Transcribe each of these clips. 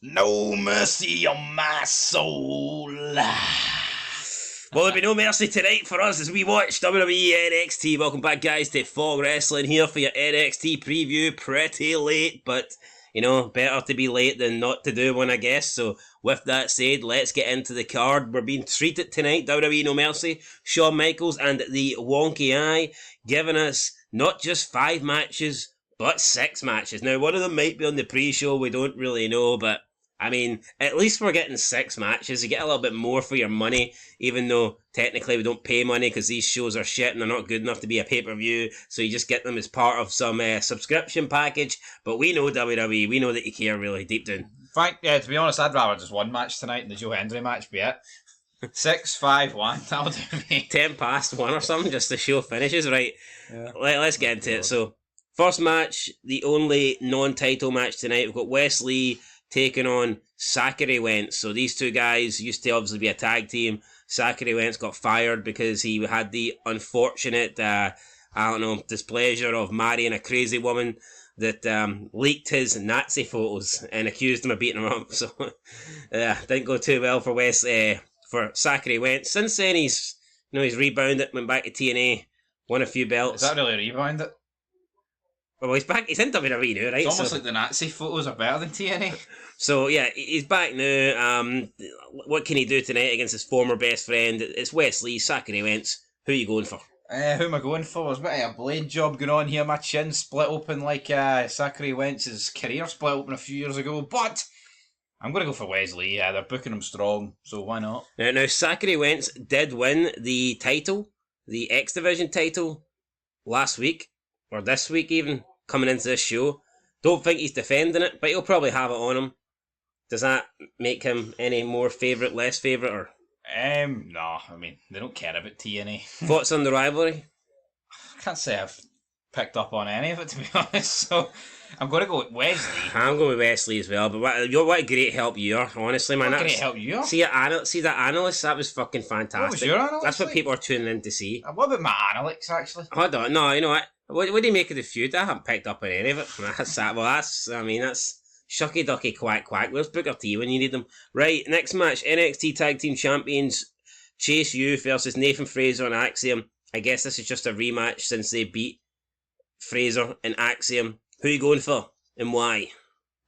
No mercy on my soul. Well, there'll be no mercy tonight for us as we watch WWE NXT. Welcome back, guys, to Fog Wrestling here for your NXT preview. Pretty late, but, you know, better to be late than not to do one, I guess. So, with that said, let's get into the card. We're being treated tonight, WWE No Mercy, Shawn Michaels and the Wonky Eye, giving us not just 5 matches, but 6 matches. Now, one of them might be on the pre-show, we don't really know, but I mean, at least we're getting 6 matches. You get a little bit more for your money, even though technically we don't pay money because these shows are shit and they're not good enough to be a pay-per-view. So you just get them as part of some subscription package. But we know WWE, we know that you care really deep down. To be honest, I'd rather just one match tonight than the Joe Hendry match be it. 6, 5, 1, that'll do me. 10 past 1 or something, just the show finishes, right? Yeah. Let's get into it. So, first match, the only non-title match tonight, we've got Wes Lee taking on Zachary Wentz. So these two guys used to obviously be a tag team. Zachary Wentz got fired because he had the unfortunate, displeasure of marrying a crazy woman that leaked his Nazi photos and accused him of beating her up. So didn't go too well for for Zachary Wentz. Since then he's rebounded, went back to TNA, won a few belts. Is that really a rebound it? Well, he's back. He's in WWE now, right? It's almost like the Nazi photos are better than TNA. So, yeah, he's back now. What can he do tonight against his former best friend? It's Wes Lee, Zachary Wentz. Who are you going for? Who am I going for? There's a bit of a blade job going on here. My chin split open like Zachary Wentz's career split open a few years ago. But I'm going to go for Wes Lee. Yeah, they're booking him strong, so why not? Now, Zachary Wentz did win the title, the X Division title, last week, or this week even, coming into this show. Don't think he's defending it, but he'll probably have it on him. Does that make him any more favourite, less favourite, or? No. I mean, they don't care about TNA. Thoughts on the rivalry? I can't say I've picked up on any of it, to be honest. So I'm going to go with Wes Lee. I'm going with Wes Lee as well. But what a great help you are, honestly, man. What a great help you are? See that analyst? That was fucking fantastic. What was your analyst? That's what people are tuning in to see. What about my analytics, actually? Hold on, no, you know what? What do you make of the feud? I haven't picked up on any of it. That's shucky ducky quack quack. Where's Booker T when you need them? Right, next match, NXT Tag Team Champions Chase U versus Nathan Fraser and Axiom. I guess this is just a rematch since they beat Fraser and Axiom. Who are you going for and why?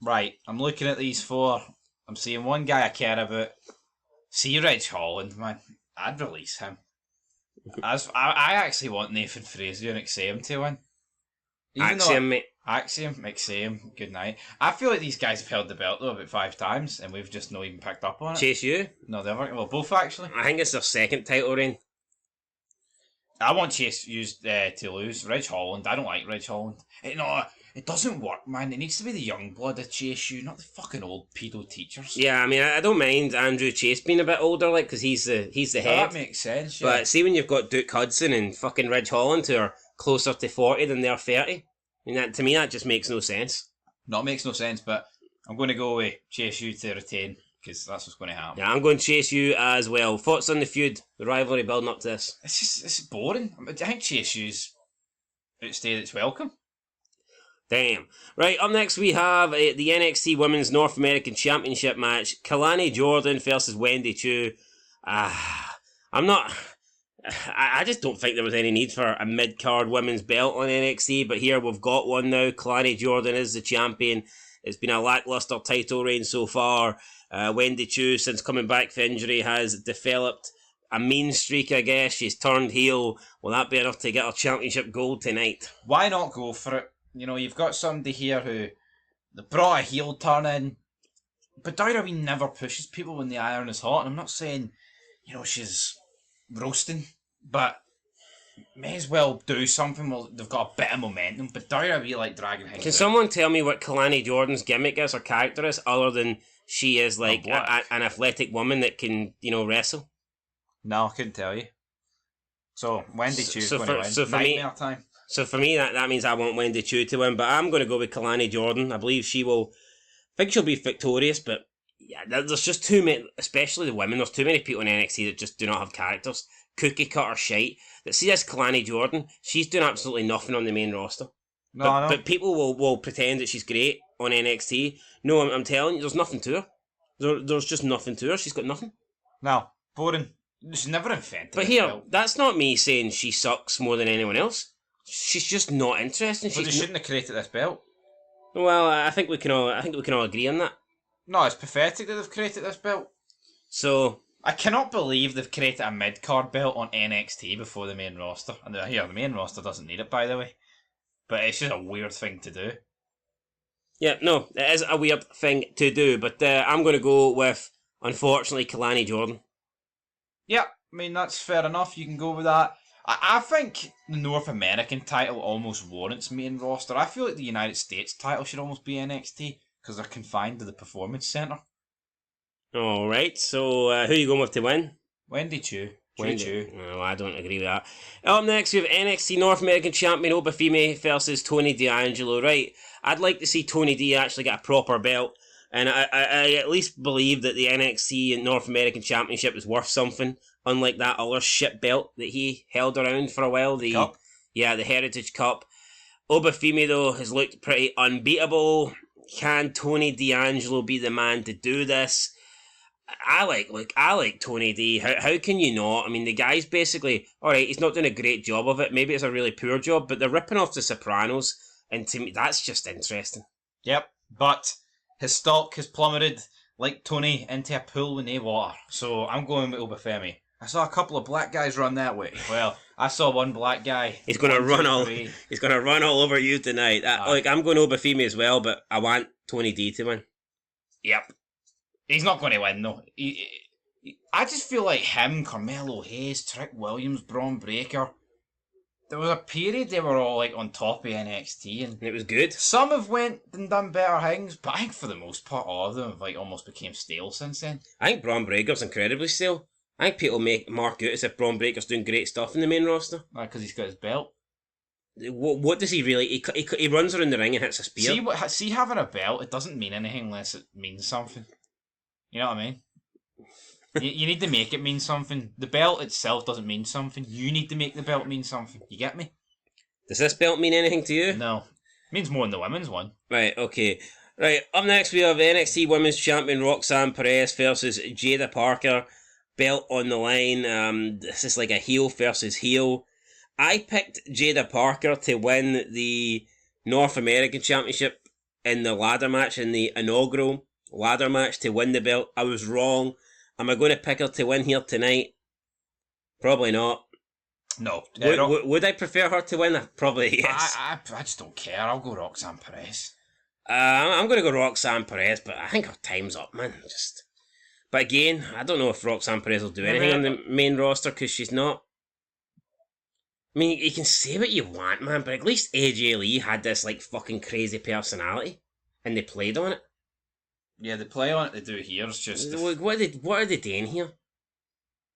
Right, I'm looking at these 4. I'm seeing one guy I care about. See Ridge Holland, man. I'd release him. I actually want Nathan Fraser and Axiom to win. Axiom, mate. Axiom, good night. I feel like these guys have held the belt though about 5 times and we've just not even picked up on it. Chase U? No, both actually. I think it's their second title reign. I want Chase U to lose. Ridge Holland, I don't like Ridge Holland. It doesn't work, man. It needs to be the young blood of Chase U, not the fucking old pedo teachers. Yeah, I mean, I don't mind Andrew Chase being a bit older, like, because he's the head. That makes sense, yeah. But see when you've got Duke Hudson and fucking Ridge Holland who are closer to 40 than they're 30, I mean, to me, that just makes no sense. No, it makes no sense, but I'm going to go with Chase U to retain, because that's what's going to happen. Yeah, I'm going Chase U as well. Thoughts on the feud, the rivalry building up to this? It's boring. I think Chase U's outstayed its welcome. Damn. Right, up next we have the NXT Women's North American Championship match. Kalani Jordan versus Wendy Chu. I just don't think there was any need for a mid-card women's belt on NXT, but here we've got one now. Kalani Jordan is the champion. It's been a lackluster title reign so far. Wendy Chu, since coming back from injury, has developed a mean streak, I guess. She's turned heel. Will that be enough to get her championship gold tonight? Why not go for it? You know, you've got somebody here who they brought a heel turn in, but WWE never pushes people when the iron is hot. And I'm not saying, she's roasting, but may as well do something while they've got a bit of momentum. But WWE like dragging things. Can someone tell me what Kalani Jordan's gimmick is or character is, other than she is like an athletic woman that can, wrestle? No, I couldn't tell you. So Wendy Chu's going to win. Nightmare time. So for me, that means I want Wendy Chu to win, but I'm going to go with Kalani Jordan. I believe I think she'll be victorious, but yeah, there's just too many, especially the women, there's too many people in NXT that just do not have characters. Cookie cutter shite. That see this Kalani Jordan, she's doing absolutely nothing on the main roster. But people will pretend that she's great on NXT. No, I'm telling you, there's nothing to her. There's just nothing to her. She's got nothing. No, boring. She's never invented But this here, belt. that's not me saying she sucks more than anyone else. She's just not interesting. But they shouldn't have created this belt. Well, I think we can all agree on that. No, it's pathetic that they've created this belt. So I cannot believe they've created a mid-card belt on NXT before the main roster. And the main roster doesn't need it, by the way. But it's just a weird thing to do. yeah, no, it is a weird thing to do. But I'm going to go with, unfortunately, Kalani Jordan. Yeah, I mean, that's fair enough. You can go with that. I think the North American title almost warrants main roster. I feel like the United States title should almost be NXT because they're confined to the Performance Center. All right, so who are you going with to win? Wendy Chu. No, I don't agree with that. Up next, we have NXT North American Champion Obafemi versus Tony D'Angelo. Right, I'd like to see Tony D actually get a proper belt, and I at least believe that the NXT North American Championship is worth something, unlike that other shit belt that he held around for a while. The Cup? Yeah, the Heritage Cup. Obafemi, though, has looked pretty unbeatable. Can Tony D'Angelo be the man to do this? I like Tony D. How can you not? I mean, the guy's basically, alright, he's not doing a great job of it. Maybe it's a really poor job, but they're ripping off The Sopranos, and to me, that's just interesting. Yep, but his stock has plummeted like Tony into a pool with no water. So I'm going with Obafemi. I saw a couple of black guys run that way. Well, I saw one black guy. He's going to run all over you tonight. I'm going Obafemi as well, but I want Tony D to win. Yep. He's not going to win, though. I just feel like him, Carmelo Hayes, Trick Williams, Braun Breaker. There was a period they were all like on top of NXT, and it was good. Some have went and done better things, but I think for the most part, all of them have like almost became stale since then. I think Braun Breaker's incredibly stale. I think people mark out as if Braun Breaker's doing great stuff in the main roster. Because he's got his belt. What does he really? He runs around the ring and hits a spear. See, having a belt, it doesn't mean anything unless it means something. You know what I mean? you need to make it mean something. The belt itself doesn't mean something. You need to make the belt mean something. You get me? Does this belt mean anything to you? No. It means more than the women's one. Right, okay. Right, up next we have NXT Women's Champion Roxanne Perez versus Jada Parker. Belt on the line. This is like a heel versus heel. I picked Jada Parker to win the North American Championship in the ladder match, in the inaugural ladder match to win the belt. I was wrong. Am I going to pick her to win here tonight? Probably not. No. Would I prefer her to win? Probably yes. I just don't care. I'll go Roxanne Perez. I'm going to go Roxanne Perez, but I think her time's up, man. But again, I don't know if Roxanne Perez will do anything on the main roster because she's not. I mean, you can say what you want, man, but at least AJ Lee had this like fucking crazy personality, and they played on it. Yeah, the play on it they do here is just... What are they doing here?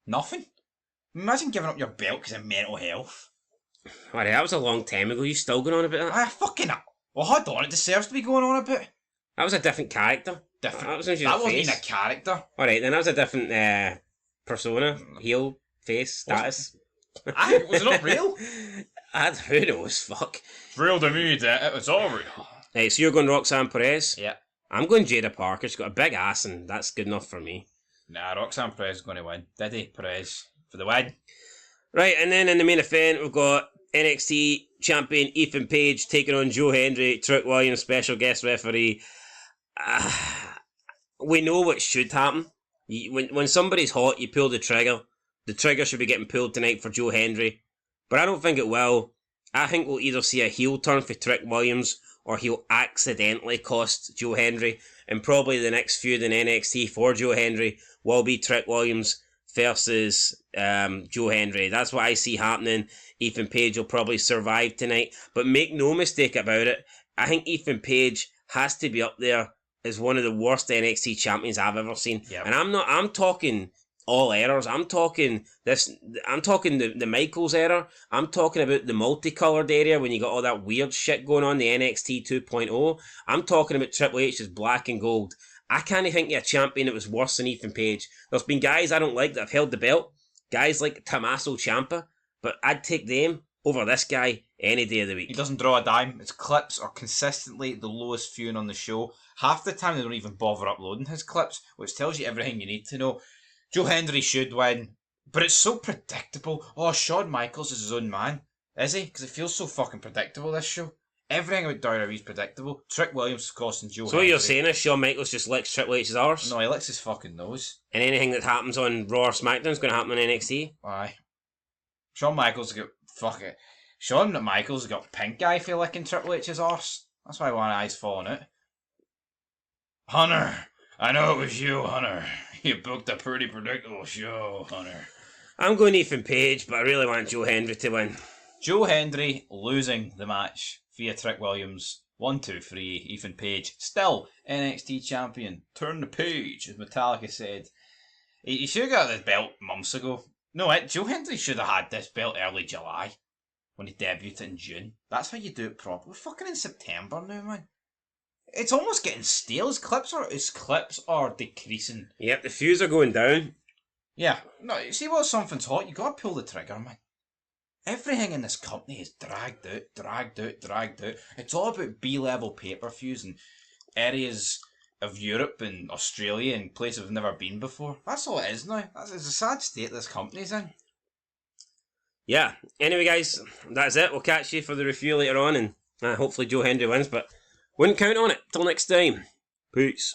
Nothing. Imagine giving up your belt because of mental health. Alright, that was a long time ago. You still going on about that? Fucking... Well, hold on. It deserves to be going on about. That was a different character. Different. That wasn't even a character. Alright, then that was a different persona. Heel, face, status. Was it not real? Who knows? Fuck. It's real to me, it was all real. Right, so you're going Roxanne Perez? Yeah. I'm going Jada Parker. She's got a big ass, and that's good enough for me. Nah, Roxanne Perez is going to win. Diddy Perez for the win. Right, and then in the main event, we've got NXT champion Ethan Page taking on Joe Hendry, Trick Williams, special guest referee. We know what should happen. When somebody's hot, you pull the trigger. The trigger should be getting pulled tonight for Joe Hendry. But I don't think it will. I think we'll either see a heel turn for Trick Williams, or he'll accidentally cost Joe Hendry. And probably the next feud in NXT for Joe Hendry will be Trick Williams versus Joe Hendry. That's what I see happening. Ethan Page will probably survive tonight. But make no mistake about it, I think Ethan Page has to be up there as one of the worst NXT champions I've ever seen. Yep. And I'm talking all errors. I'm talking the Michaels error. I'm talking about the multicolored area when you got all that weird shit going on, the NXT 2.0. I'm talking about Triple H's black and gold. I can't think of a champion that was worse than Ethan Page. There's been guys I don't like that have held the belt. Guys like Tommaso Ciampa. But I'd take them over this guy any day of the week. He doesn't draw a dime. His clips are consistently the lowest viewing on the show. Half the time they don't even bother uploading his clips, which tells you everything you need to know. Joe Hendry should win, but it's so predictable. Oh, Shawn Michaels is his own man. Is he? Because it feels so fucking predictable, this show. Everything about WWE is predictable. Trick Williams is costing Joe So Hendry. what you're saying is Shawn Michaels just licks Triple H's arse? No, he licks his fucking nose. And anything that happens on Raw or SmackDown is going to happen on NXT? Aye. Shawn Michaels got... Fuck it. Shawn Michaels got pink eye for licking Triple H's arse. That's why one eye's falling out. Hunter! I know it was you, Hunter. You booked a pretty predictable show, Hunter. I'm going Ethan Page, but I really want Joe Hendry to win. Joe Hendry losing the match via Trick Williams. 1, 2, 3. Ethan Page still NXT champion. Turn the page, as Metallica said. He should have got this belt months ago. No, Joe Hendry should have had this belt early July when he debuted in June. That's how you do it properly. We're fucking in September now, man. It's almost getting stale. His clips are decreasing. Yep, the views are going down. Yeah. No, you see what something's hot, you gotta pull the trigger, man. Everything in this company is dragged out. It's all about B-level pay-per-views and areas of Europe and Australia and places we've never been before. That's all it is now. It's a sad state this company's in. Yeah. Anyway, guys, that's it. We'll catch you for the review later on, and hopefully Joe Hendry wins, but wouldn't count on it. Till next time. Peace.